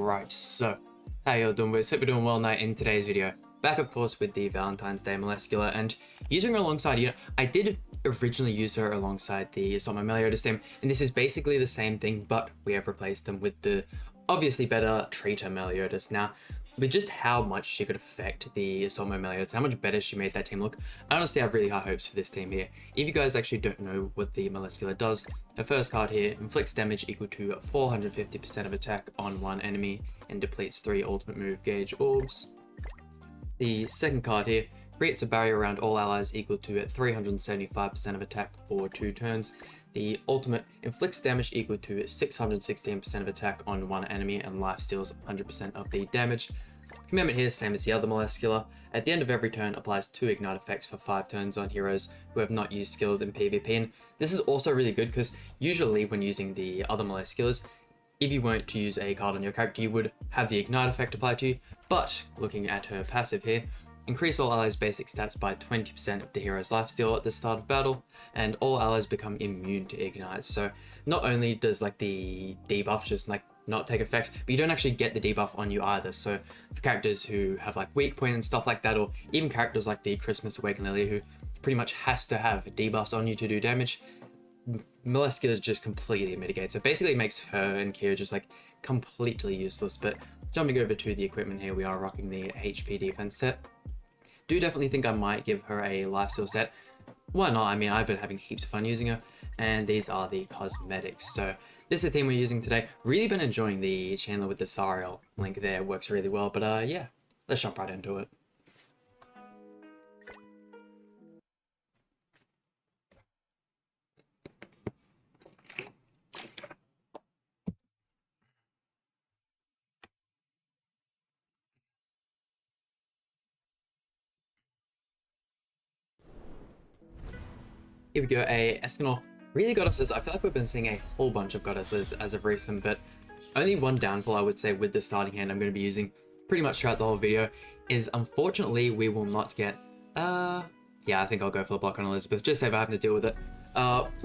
Alright, so how y'all doing, boys? Hope you're doing well now in today's video. Back of course with the Valentine's Day MELASCULA, and using her alongside, I did originally use her alongside the MELIODAS team, and this is basically the same thing, but we have replaced them with the obviously better TRAITOR MELIODAS. Now, with just how much she could affect the MELIODAS, how much better she made that team look, I honestly have really high hopes for this team here. If you guys actually don't know what the MELASCULA does, her first card here inflicts damage equal to 450% of attack on one enemy and depletes 3 ultimate move gauge orbs. The second card here creates a barrier around all allies equal to 375% of attack for 2 turns. The ultimate inflicts damage equal to 616% of attack on one enemy and lifesteals 100% of the damage. Commandment here, same as the other MELASCULA. At the end of every turn, applies 2 ignite effects for 5 turns on heroes who have not used skills in PvP. And this is also really good because usually when using the other MELASCULAs, if you weren't to use a card on your character, you would have the ignite effect applied to you. But looking at her passive here, increase all allies' basic stats by 20% of the hero's lifesteal at the start of battle, and all allies become immune to ignite. So not only does the debuff just not take effect, but you don't actually get the debuff on you either. So for characters who have weak point and stuff like that, or even characters like the Christmas Awakened Lilia who pretty much has to have debuffs on you to do damage, MELASCULA just completely mitigates. So basically it makes her and Kira just completely useless. But jumping over to the equipment here, we are rocking the HP defense set. Do definitely think I might give her a lifesteal set. Why not? I mean, I've been having heaps of fun using her, and these are the cosmetics. So this is the theme we're using today. Really been enjoying the Chandler with the Sariel link there. Works really well, but yeah, let's jump right into it. Here we go, a Escanor. Really goddesses. I feel like we've been seeing a whole bunch of goddesses as of recent, but only one downfall I would say with the starting hand I'm going to be using pretty much throughout the whole video is unfortunately we will not get, yeah, I think I'll go for the block on Elizabeth, just if I have to deal with it.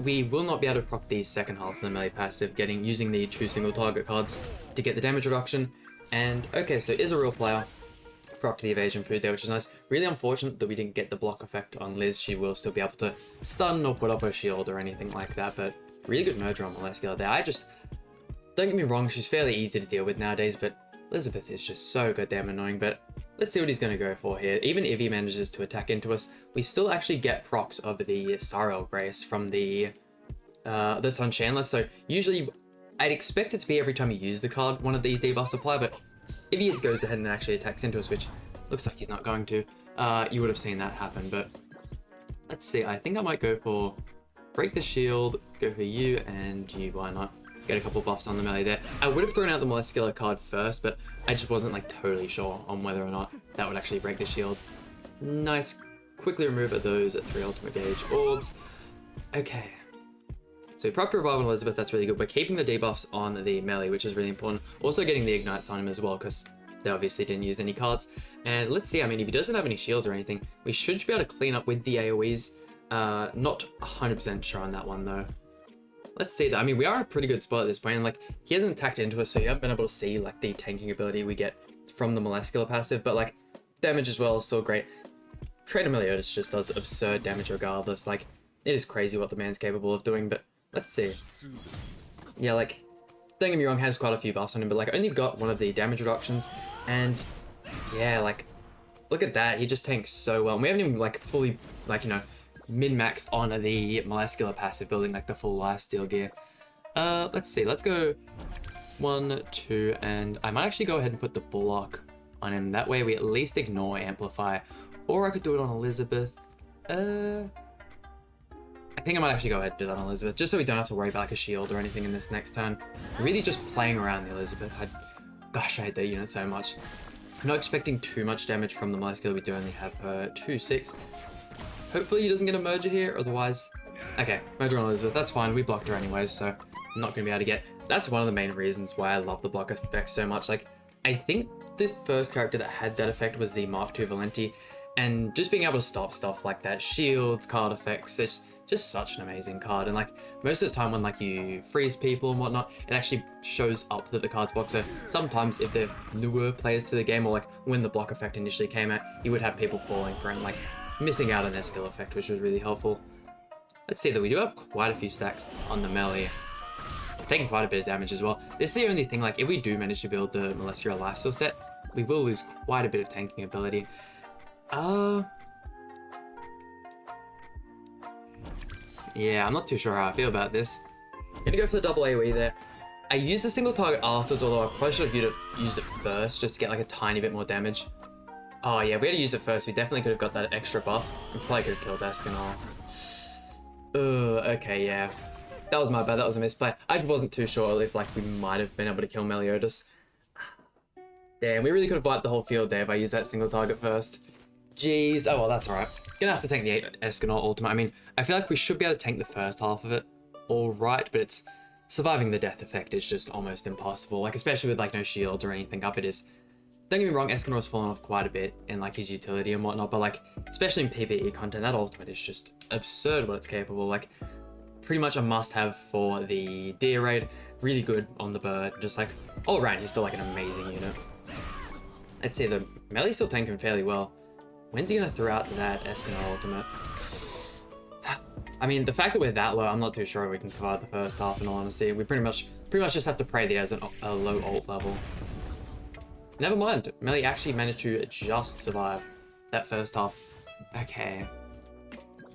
We will not be able to proc the second half of the melee passive, using the 2 single target cards to get the damage reduction. And okay, so is a real player. Proc the evasion food there, which is nice. Really unfortunate that we didn't get the block effect on Liz. She will still be able to stun or put up her shield or anything like that, but really good merger on MELASCULA there. Don't get me wrong, she's fairly easy to deal with nowadays, but Elizabeth is just so goddamn annoying. But let's see what he's going to go for here. Even if he manages to attack into us, we still actually get procs of the Sariel Grace from the that's on Chandler. So usually I'd expect it to be every time you use the card one of these debuffs apply, but if he goes ahead and actually attacks into us, which looks like he's not going to, you would have seen that happen. But let's see, I think I might go for break the shield, go for you and you, why not? Get a couple buffs on the melee there. I would have thrown out the MELASCULA card first, but I just wasn't totally sure on whether or not that would actually break the shield. Nice, quickly remove those 3 ultimate gauge orbs. Okay. So Proctor Revival on Elizabeth, that's really good. We're keeping the debuffs on the melee, which is really important. Also getting the ignites on him as well, because they obviously didn't use any cards. And let's see, I mean, if he doesn't have any shields or anything, we should be able to clean up with the AoEs. Not 100% sure on that one, though. Let's see that. I mean, we are in a pretty good spot at this point, and he hasn't attacked into us, so you haven't been able to see the tanking ability we get from the MELASCULA passive, but damage as well is still great. TRAITOR MELIODAS just does absurd damage regardless. It is crazy what the man's capable of doing, but let's see. Yeah, don't get me wrong, has quite a few buffs on him, but only got one of the damage reductions, and yeah, look at that, he just tanks so well. And we haven't even fully min-maxed on the MELASCULA passive, building the full lifesteal gear. Let's see, let's go 1, 2, and I might actually go ahead and put the block on him. That way we at least ignore amplify, or I could do it on Elizabeth. I think I might actually go ahead and do that on Elizabeth, just so we don't have to worry about a shield or anything in this next turn. Really just playing around the Elizabeth. Gosh, I hate that unit so much. I'm not expecting too much damage from the MELASCULA. We do only have her 2-6. Hopefully he doesn't get a merger here, otherwise... Okay, merger on Elizabeth, that's fine. We blocked her anyways, so I'm not going to be able to get... That's one of the main reasons why I love the block effect so much. I think the first character that had that effect was the Mark II Valenti, and just being able to stop stuff like that, shields, card effects, just such an amazing card. And like most of the time when like you freeze people and whatnot, it actually shows up that the card's blocked. So sometimes if they're newer players to the game, or like when the block effect initially came out, you would have people falling for it and like missing out on their skill effect, which was really helpful. Let's see that we do have quite a few stacks on the melee, taking quite a bit of damage as well. This is the only thing, like if we do manage to build the Melascula lifesteal set, we will lose quite a bit of tanking ability. Yeah, I'm not too sure how I feel about this. Gonna go for the double AoE there. I used a single target afterwards, although I probably should have used it first just to get like a tiny bit more damage. Oh yeah, if we had to use it first, we definitely could have got that extra buff and probably could have killed Escanor. Okay, yeah. That was my bad, that was a misplay. I just wasn't too sure if like we might have been able to kill Meliodas. Damn, we really could have wiped the whole field there if I used that single target first. Jeez. Oh well, that's alright. Gonna have to tank the Escanor ultimate. I mean, I feel like we should be able to tank the first half of it alright, but it's surviving the death effect is just almost impossible. Like, especially with like no shields or anything up, it is. Don't get me wrong, Escanor's fallen off quite a bit in like his utility and whatnot, but like, especially in PvE content, that ultimate is just absurd what it's capable. Like, pretty much a must-have for the deer raid. Really good on the bird. Just like, all around, he's still like an amazing unit. Let's see, the melee's still tanking fairly well. When's he gonna throw out that Escanor ultimate? I mean, the fact that we're that low, I'm not too sure we can survive the first half, in all honesty. We pretty much just have to pray that he has a low ult level. Never mind, melee actually managed to just survive that first half. Okay.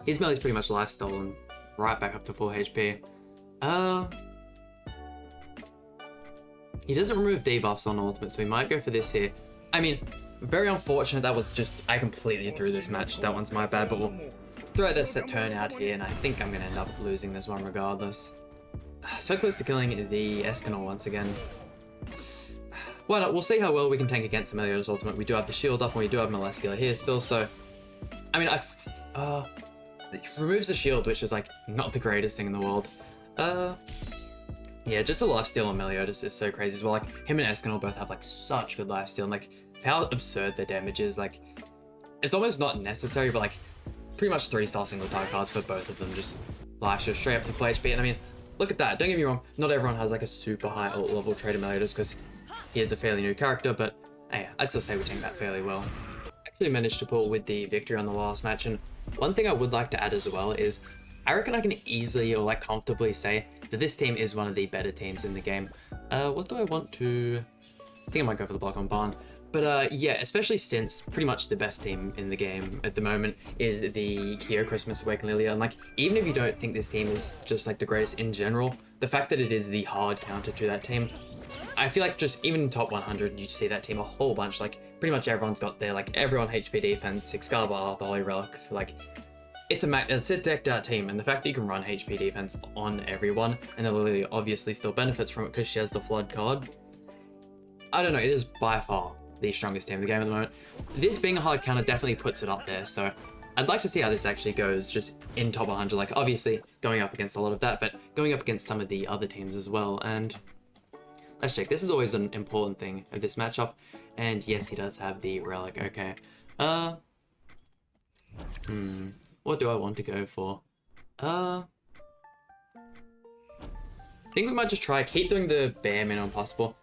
His melee's pretty much life stolen, right back up to full HP. He doesn't remove debuffs on ultimate, so we might go for this here. I mean, very unfortunate, that was just, I completely threw this match. That one's my bad, but we'll throw this set turn out here, and I think I'm gonna end up losing this one regardless. So close to killing the Escanor once again. Why not? We'll see how well we can tank against the Meliodas ultimate. We do have the shield up, and we do have Melascula here still, so... I mean, it removes the shield, which is, like, not the greatest thing in the world. Yeah, just the lifesteal on Meliodas is so crazy as well. Like, him and Escanor both have, like, such good lifesteal, and, like, how absurd their damage is. Like, it's almost not necessary, but, like, pretty much 3-star single target cards for both of them. Just lifesteal straight up to full HP, and I mean, look at that. Don't get me wrong, not everyone has, like, a super high ult level Traitor Meliodas, because he is a fairly new character, but yeah, I'd still say we tank that fairly well. Actually managed to pull with the victory on the last match, and one thing I would like to add as well is I reckon I can easily or like comfortably say that this team is one of the better teams in the game. What do I want to... I think I might go for the block on Barn. But yeah, especially since pretty much the best team in the game at the moment is the Kyo Christmas Awaken Lilia. And like, even if you don't think this team is just like the greatest in general, the fact that it is the hard counter to that team, I feel like just even in top 100, you see that team a whole bunch. Like, pretty much everyone's got their, like, everyone HP defense, Excalibur, the Holy Relic. Like, it's a decked out team, and the fact that you can run HP defense on everyone, and then Lilia obviously still benefits from it because she has the Flood card. I don't know, it is by far the strongest team in the game at the moment. This being a hard counter definitely puts it up there, so I'd like to see how this actually goes just in top 100. Like, obviously going up against a lot of that, but going up against some of the other teams as well. And let's check. This is always an important thing of this matchup. And yes, he does have the relic. Okay. What do I want to go for? I think we might just try keep doing the bare minimum possible.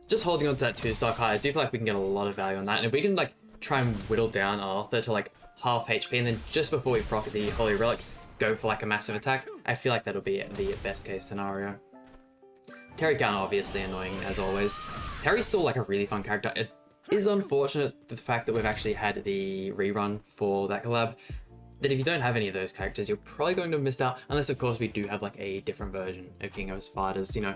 Just holding on to that 2-star card, I do feel like we can get a lot of value on that. And if we can like try and whittle down Arthur to like half HP, and then just before we proc the Holy Relic, go for like a massive attack, I feel like that'll be the best case scenario. Terry Gunn, obviously annoying as always. Terry's still like a really fun character. It is unfortunate the fact that we've actually had the rerun for that collab, that if you don't have any of those characters, you're probably going to miss out, unless of course we do have like a different version of King of Us Fighters, you know,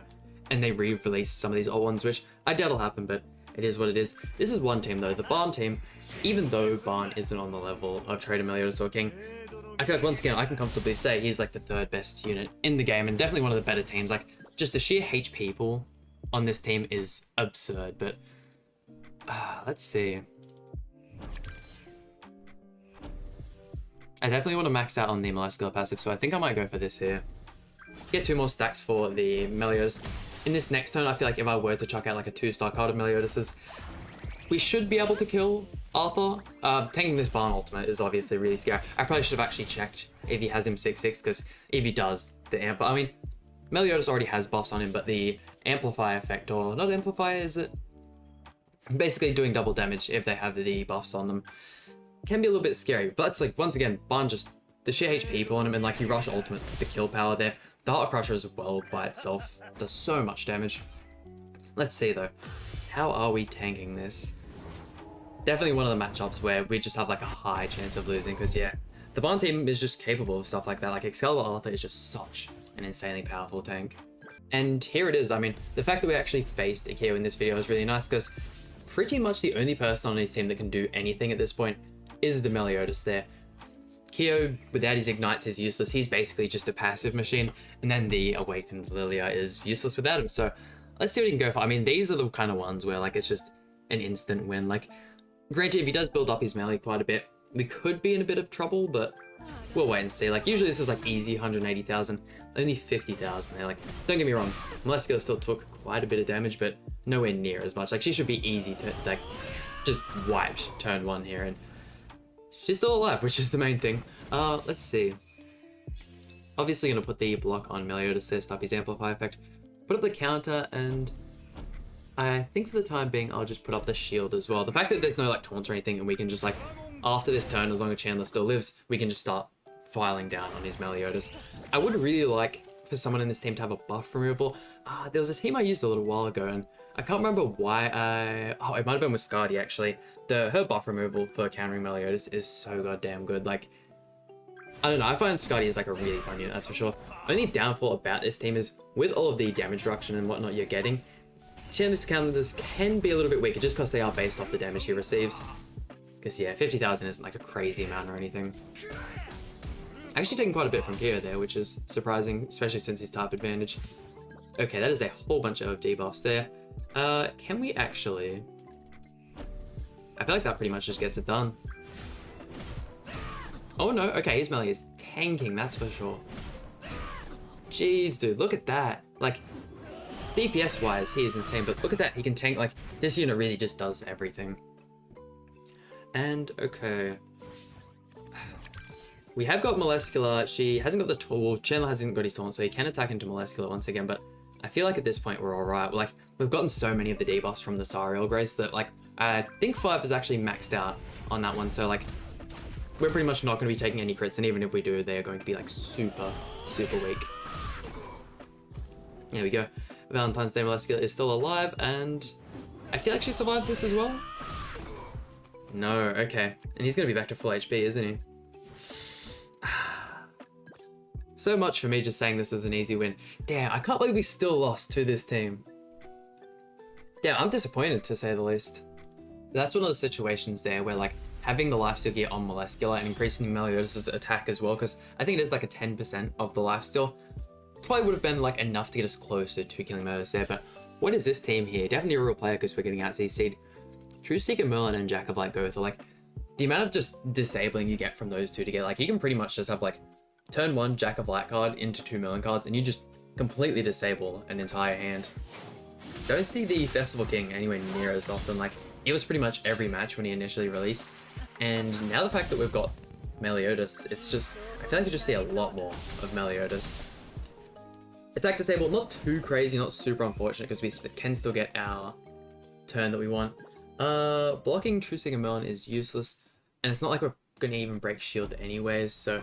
and they re-release some of these old ones, which I doubt will happen, but it is what it is. This is one team though, the Barn team. Even though Barn isn't on the level of Traitor Meliodas or King, I feel like once again I can comfortably say he's like the 3rd best unit in the game, and definitely one of the better teams. Like, just the sheer HP pool on this team is absurd, but let's see. I definitely want to max out on the Melascula passive, so I think I might go for this here. Get 2 more stacks for the Meliodas. In this next turn, I feel like if I were to chuck out like a 2-star card of Meliodas's, we should be able to kill Arthur. Tanking this Barn ultimate is obviously really scary. I probably should have actually checked if he has him 6/6, because if he does, the amp. I mean, Meliodas already has buffs on him, but the amplify effect, or not amplify, is it? Basically doing double damage if they have the buffs on them, can be a little bit scary. But it's like, once again, Barn just, the sheer HP pull on him, and like you rush ultimate, the kill power there. The Heart Crusher as well by itself does so much damage. Let's see though, how are we tanking this? Definitely one of the matchups where we just have like a high chance of losing, because yeah, the Barn team is just capable of stuff like that. Like Excalibur Arthur is just such an insanely powerful tank. And here it is. I mean, the fact that we actually faced Akio in this video is really nice, because pretty much the only person on his team that can do anything at this point is the Meliodas there. Kyo, without his ignites, is useless. He's basically just a passive machine, and then the Awakened Lilia is useless without him. So let's see what he can go for. I mean, these are the kind of ones where like it's just an instant win. Like, granted, if he does build up his melee quite a bit, we could be in a bit of trouble, but we'll wait and see. Like, usually this is like easy 180,000, only 50,000 there. Like, don't get me wrong, Melescula still took quite a bit of damage, but nowhere near as much. Like, she should be easy to like just wipe turn one here, and she's still alive, which is the main thing. Let's see. Obviously gonna put the block on Meliodas to stop his amplify effect. Put up the counter, and I think for the time being, I'll just put up the shield as well. The fact that there's no like taunts or anything, and we can just like, after this turn, as long as Chandler still lives, we can just start filing down on his Meliodas. I would really like for someone in this team to have a buff removal. There was a team I used a little while ago, and I can't remember why oh, it might have been with Skadi actually. Her buff removal for countering Meliodas is so goddamn good. Like, I don't know, I find Skadi is like a really fun unit, that's for sure. Only downfall about this team is, with all of the damage reduction and whatnot you're getting, Chandler's calendars can be a little bit weaker just because they are based off the damage he receives. Because yeah, 50,000 isn't like a crazy amount or anything. Actually taking quite a bit from Kyo there, which is surprising, especially since his type advantage. Okay, that is a whole bunch of debuffs there. Can we actually... I feel like that pretty much just gets it done. Oh no, okay, his melee is tanking, that's for sure. Jeez, dude, look at that. Like, DPS wise, he is insane, but look at that, he can tank. Like, this unit really just does everything. And, okay. We have got Melescula. She hasn't got the tool. Chandler hasn't got his taunt, so he can attack into Melescula once again, but I feel like at this point we're alright. Like, we've gotten so many of the debuffs from the Sariel Grace that, like, I think 5 is actually maxed out on that one, so, like, we're pretty much not going to be taking any crits, and even if we do, they're going to be, like, super, super weak. There we go. Valentine's Day Melescula is still alive, and I feel like she survives this as well. No, okay. And he's going to be back to full HP, isn't he? So much for me just saying this was an easy win. Damn, I can't believe we still lost to this team. Damn, I'm disappointed to say the least. That's one of the situations there where like having the lifesteal gear on Melescula and increasing Meliodas' attack as well, because I think it is like a 10% of the lifesteal, probably would have been like enough to get us closer to killing Meliodas there. But what is this team here? Definitely a real player because we're getting out CC'd. True Seeker Merlin and Jack of Light Gotha, like the amount of just disabling you get from those two together, like you can pretty much just have like turn 1 Jack of Light card into 2 Merlin cards and you just completely disable an entire hand. Don't see the Festival King anywhere near as often. Like, it was pretty much every match when he initially released, and now the fact that we've got Meliodas, it's just, I feel like you just see a lot more of Meliodas. Attack disable, not too crazy, not super unfortunate, because we can still get our turn that we want. Blocking True Seeker Merlin is useless, and it's not like we're gonna even break shield anyways, so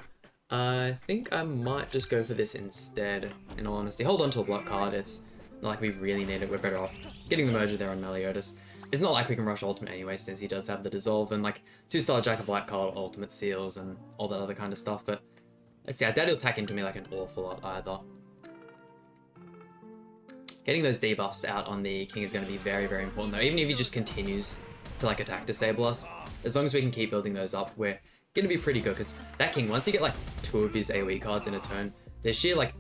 I think I might just go for this instead, in all honesty. Hold on to the block card, it's not like we really need it, we're better off getting the merger there on Meliodas. It's not like we can rush ultimate anyway, since he does have the dissolve, and like 2-star Jack of Light card, ultimate seals, and all that other kind of stuff, but let's see, I doubt he'll attack into me like an awful lot either. Getting those debuffs out on the King is going to be very, very important though, even if he just continues to like attack disable us. As long as we can keep building those up, we're going to be pretty good, because that King, once you get like 2 of his AoE cards in a turn, their sheer like,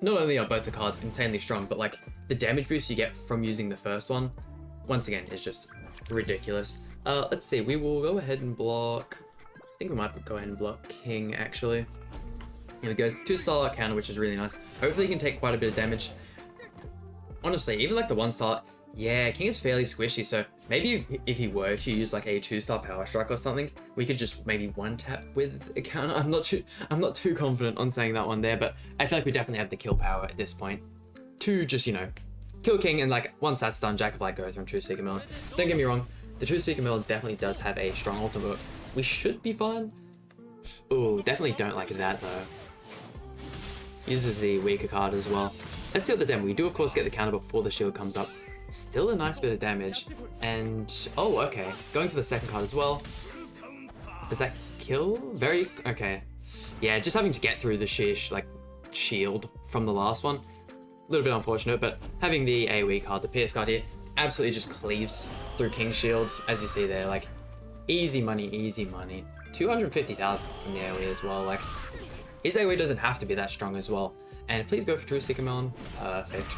not only are both the cards insanely strong, but like the damage boost you get from using the first one, once again, is just ridiculous. Let's see, we will go ahead and block, I think we might go ahead and block King actually. Here we go, 2-star counter, which is really nice. Hopefully he can take quite a bit of damage. Honestly, even like the 1-star, Yeah, King is fairly squishy, so maybe if he were to use like a 2-star power strike or something, we could just maybe one tap with a counter. I'm not too confident on saying that one there, but I feel like we definitely have the kill power at this point to just, you know, kill King, and like once that's done, Jack of Light goes from True Seeker Melon. Don't get me wrong, the True Seeker Melon definitely does have a strong ultimate. We should be fine. Ooh, definitely don't like that though. Uses the weaker card as well. Let's see what the demo. We do of course get the counter before the shield comes up. Still a nice bit of damage. And oh, okay. Going for the second card as well. Does that kill? Very okay. Yeah, just having to get through the sheer like shield from the last one. A little bit unfortunate, but having the AoE card, the PS card here, absolutely just cleaves through King's shields, as you see there. Like easy money, easy money. 250,000 from the AoE as well. Like his AoE doesn't have to be that strong as well. And please go for True Seeker Melon. Perfect.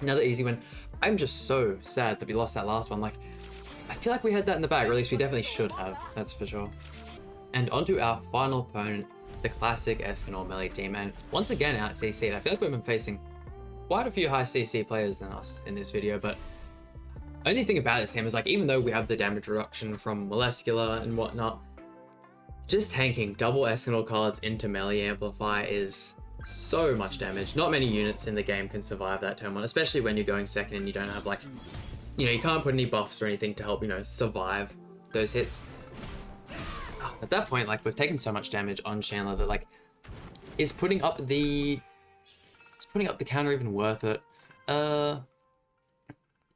Another easy win. I'm just so sad that we lost that last one. Like, I feel like we had that in the bag, or at least we definitely should have, that's for sure. And onto our final opponent, the classic Escanor melee team. And once again, out CC, I feel like we've been facing quite a few high CC players than us in this video, but only thing about this team is like, even though we have the damage reduction from Melascula and whatnot, just tanking double Escanor cards into melee amplify is so much damage. Not many units in the game can survive that turn 1, especially when you're going second and you don't have like, you know, you can't put any buffs or anything to help, you know, survive those hits. At that point, like, we've taken so much damage on Chandler that like, is putting up the counter even worth it?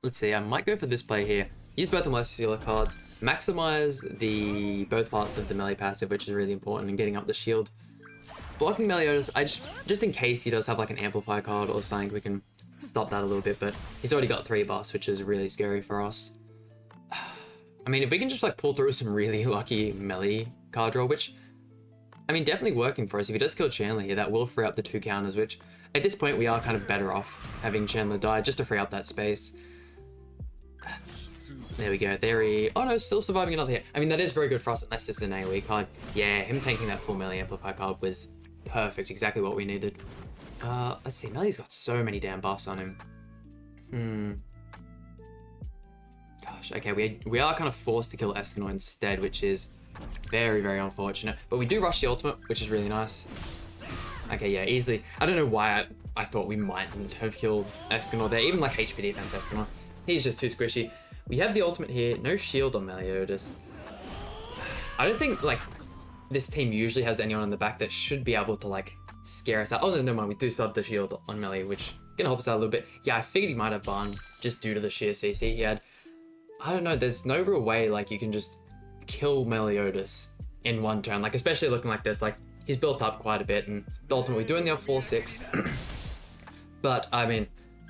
Let's see, I might go for this play here. Use both the Melascula cards, maximize the both parts of the melee passive, which is really important, and getting up the shield. Blocking Meliodas, I just in case he does have like an amplify card or something, we can stop that a little bit, but he's already got 3 buffs, which is really scary for us. I mean, if we can just like pull through some really lucky melee card draw, which, I mean, definitely working for us. If he does kill Chandler here, that will free up the 2 counters, which at this point we are kind of better off having Chandler die just to free up that space. There we go, there he... Oh no, still surviving another hit. I mean, that is very good for us unless it's an AoE card. Yeah, him tanking that full melee amplify card was perfect, exactly what we needed. Let's see, Melee's got so many damn buffs on him. Gosh, okay, we are kind of forced to kill Escanor instead, which is very, very unfortunate. But we do rush the ultimate, which is really nice. Okay, yeah, easily. I don't know why I thought we mightn't have killed Escanor there, even like HP defense Escanor. He's just too squishy. We have the ultimate here, no shield on Meliodas. I don't think, like, this team usually has anyone on the back that should be able to, like, scare us out. Oh, no, never mind, we do still have the shield on Melee, which can help us out a little bit. Yeah, I figured he might have barn just due to the sheer CC he had. I don't know, there's no real way, like, you can just kill Meliodas in one turn, like, especially looking like this. Like, he's built up quite a bit, and the ultimate, we do only have 4-6. But, I mean,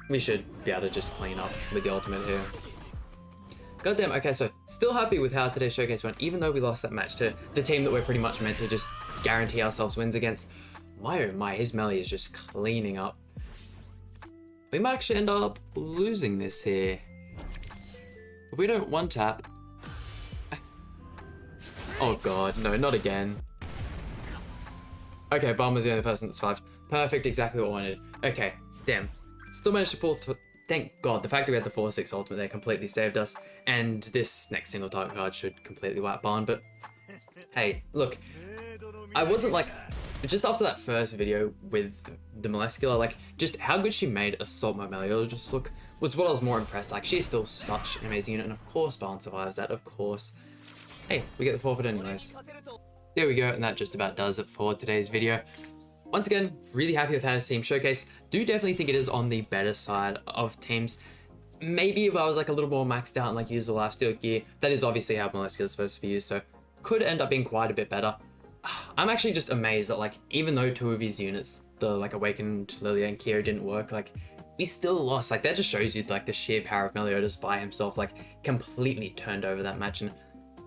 we should be able to just clean up with the ultimate here. Goddamn, okay, so still happy with how today's showcase went, even though we lost that match to the team that we're pretty much meant to just guarantee ourselves wins against. My oh my, his melee is just cleaning up. We might actually end up losing this here. If we don't one tap... Oh god, no, not again. Okay, Bomb was the only person that survived. Perfect, exactly what I wanted. Okay, damn. Still managed to pull through. Thank god, the fact that we had the 4-6 ultimate there completely saved us, and this next single target card should completely wipe Barn, but hey, look, I wasn't like, just after that first video with the Melascula, like, just how good she made Assault Mode Meliodas look was what I was more impressed. Like, she's still such an amazing unit, and of course Barn survives that, of course. Hey, we get the forfeit anyways. There we go, and that just about does it for today's video. Once again, really happy with how this team showcased. Do definitely think it is on the better side of teams. Maybe if I was like a little more maxed out and like use the lifesteal gear, that is obviously how Melascula is supposed to be used, so could end up being quite a bit better. I'm actually just amazed that like, even though 2 of his units, the like Awakened Lilia and Kira didn't work, like we still lost. Like that just shows you like the sheer power of Meliodas by himself, like completely turned over that match. And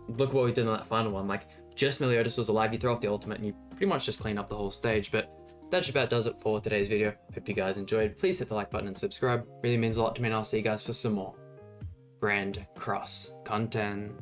look what we did in that final one, like just Meliodas was alive, you throw off the ultimate and you pretty much just clean up the whole stage. But that just about does it for today's video. Hope you guys enjoyed. Please hit the like button and subscribe. Really means a lot to me, and I'll see you guys for some more Grand Cross content.